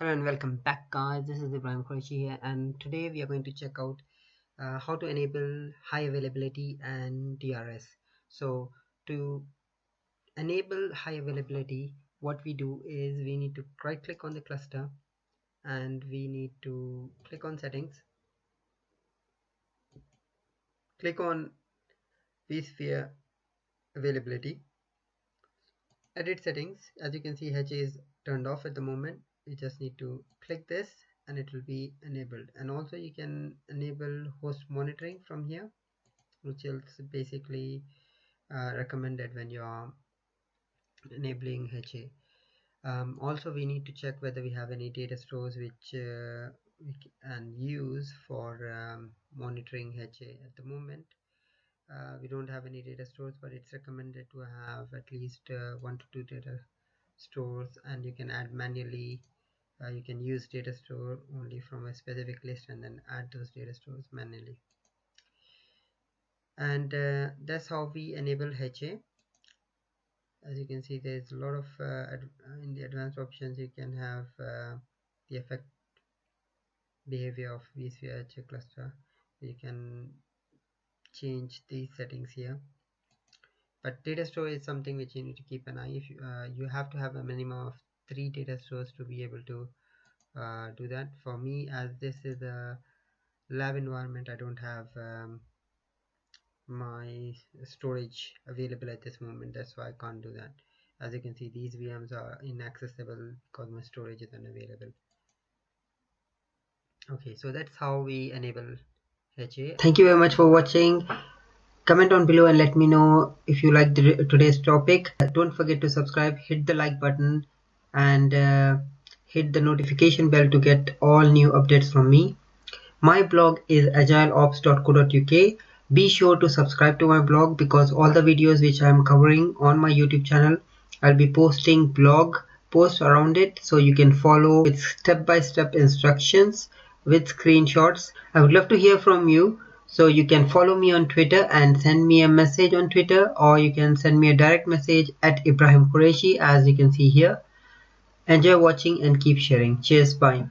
Hello and welcome back, guys. This is Ibrahim Quraishi here, and today we are going to check out how to enable high availability and DRS. So to enable high availability, what we do is we need to right click on the cluster and we need to click on settings, click on vSphere availability, edit settings. As you can see, HA is turned off at the moment. You just need to click this and it will be enabled. And also you can enable host monitoring from here, which is basically recommended when you are enabling HA. Also we need to check whether we have any data stores which we can use for monitoring HA. At the moment we don't have any data stores, but it's recommended to have at least 1 to 2 data stores, and you can add manually. You can use data store only from a specific list and then add those data stores manually. And that's how we enable HA. As you can see, there's a lot of in the advanced options you can have the effect behavior of vSphere HA cluster. You can change these settings here, but data store is something which you need to keep an eye. If you have to have a minimum of 3 data stores to be able to do that. For me, as this is a lab environment, I don't have my storage available at this moment. That's why I can't do that. As you can see, these VMs are inaccessible because my storage is unavailable. Okay, so that's how we enable HA. Thank you very much for watching. Comment down below and let me know if you like today's topic. Don't forget to subscribe, hit the like button, and hit the notification bell to get all new updates from me. My blog is agileops.co.uk. Be sure to subscribe to my blog because all the videos which I am covering on my YouTube channel, I'll be posting blog posts around it, so you can follow with step-by-step instructions with screenshots. I would love to hear from you, so you can follow me on Twitter and send me a message on Twitter, or you can send me a direct message at Ibrahim Quraishi, as you can see here. Enjoy watching and keep sharing. Cheers, bye.